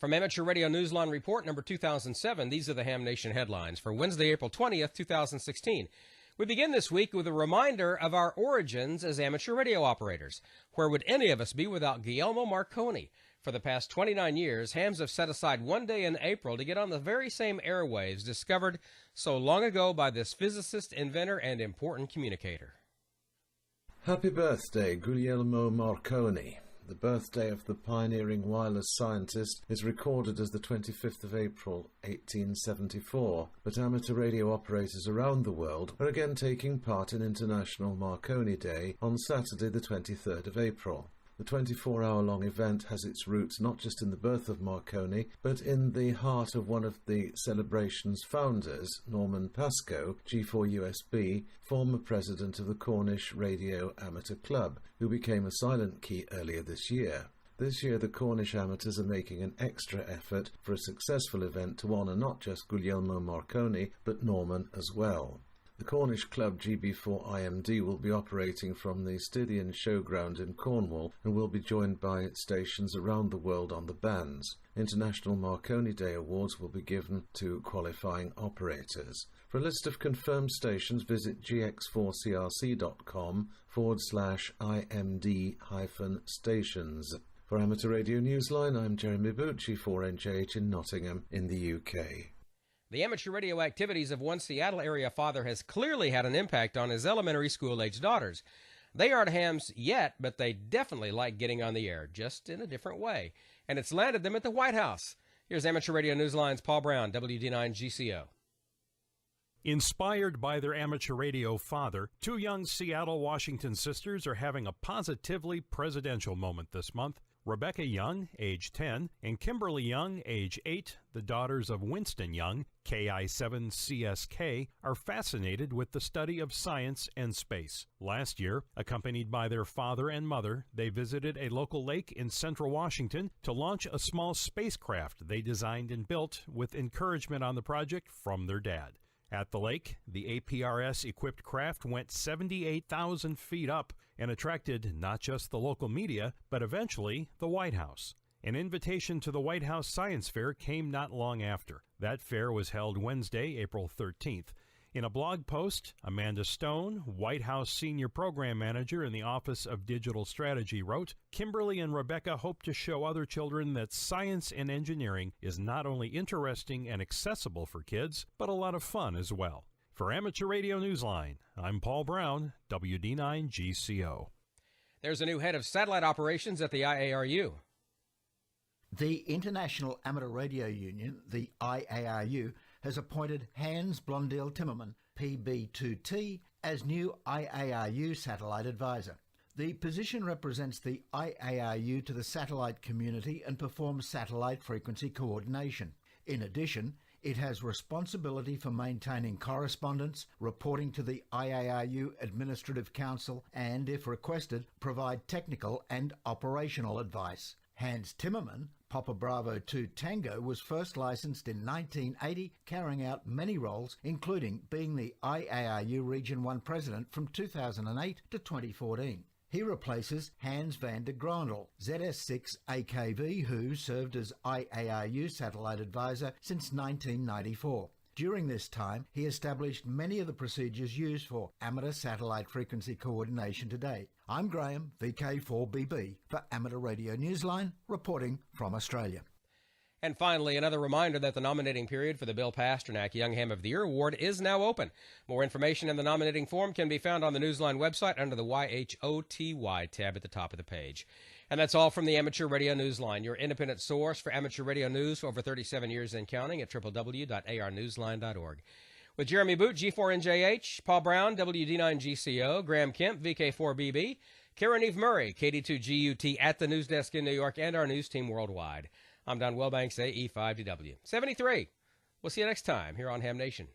From Amateur Radio Newsline Report number 2007, these are the Ham Nation headlines for Wednesday, April 20th, 2016. We begin this week with a reminder of our origins as amateur radio operators. Where would any of us be without Guglielmo Marconi? For the past 29 years, hams have set aside one day in April to get on the very same airwaves discovered so long ago by this physicist, inventor, and important communicator. Happy birthday, Guglielmo Marconi. The birthday of the pioneering wireless scientist is recorded as the 25th of April, 1874, but amateur radio operators around the world are again taking part in International Marconi Day on Saturday the 23rd of April. The 24-hour-long event has its roots not just in the birth of Marconi, but in the heart of one of the celebration's founders, Norman Pascoe, G4USB, former president of the Cornish Radio Amateur Club, who became a silent key earlier this year. This year the Cornish amateurs are making an extra effort for a successful event to honour not just Guglielmo Marconi, but Norman as well. The Cornish Club GB4IMD will be operating from the Stydian Showground in Cornwall and will be joined by stations around the world on the bands. International Marconi Day awards will be given to qualifying operators. For a list of confirmed stations, visit gx4crc.com/IMD-stations. For Amateur Radio Newsline, I'm Jeremy Bucci, 4NJH in Nottingham in the UK. The amateur radio activities of one Seattle area father has clearly had an impact on his elementary school-aged daughters. They aren't hams yet, but they definitely like getting on the air, just in a different way. And it's landed them at the White House. Here's Amateur Radio Newsline's Paul Brown, WD9GCO. Inspired by their amateur radio father, two young Seattle, Washington sisters are having a positively presidential moment this month. Rebecca Young, age 10, and Kimberly Young, age 8, the daughters of Winston Young, KI7CSK, are fascinated with the study of science and space. Last year, accompanied by their father and mother, they visited a local lake in central Washington to launch a small spacecraft they designed and built with encouragement on the project from their dad. At the lake, the APRS-equipped craft went 78,000 feet up and attracted not just the local media, but eventually the White House. An invitation to the White House Science Fair came not long after. That fair was held Wednesday, April 13th. In a blog post, Amanda Stone, White House Senior Program Manager in the Office of Digital Strategy, wrote, "Kimberly and Rebecca hope to show other children that science and engineering is not only interesting and accessible for kids, but a lot of fun as well." For Amateur Radio Newsline, I'm Paul Brown, WD9GCO. There's a new head of satellite operations at the IARU. The International Amateur Radio Union, the IARU, has appointed Hans Blondel-Timmerman, PB2T, as new IARU Satellite Advisor. The position represents the IARU to the satellite community and performs satellite frequency coordination. In addition, it has responsibility for maintaining correspondence, reporting to the IARU Administrative Council, and, if requested, provide technical and operational advice. Hans Timmerman, Papa Bravo 2 Tango, was first licensed in 1980, carrying out many roles, including being the IARU Region 1 President from 2008 to 2014. He replaces Hans van der Grondel, ZS6 AKV, who served as IARU Satellite Advisor since 1994. During this time, he established many of the procedures used for amateur satellite frequency coordination today. I'm Graham, VK4BB, for Amateur Radio Newsline, reporting from Australia. And finally, another reminder that the nominating period for the Bill Pasternak Young Ham of the Year Award is now open. More information in the nominating form can be found on the Newsline website under the YHOTY tab at the top of the page. And that's all from the Amateur Radio Newsline, your independent source for amateur radio news for over 37 years and counting at www.arnewsline.org. With Jeremy Boot, G4NJH, Paul Brown, WD9GCO, Graham Kemp, VK4BB, Karen Eve Murray, KD2GUT at the news desk in New York, and our news team worldwide. I'm Don Wellbanks, AE5DW. 73. We'll see you next time here on Ham Nation.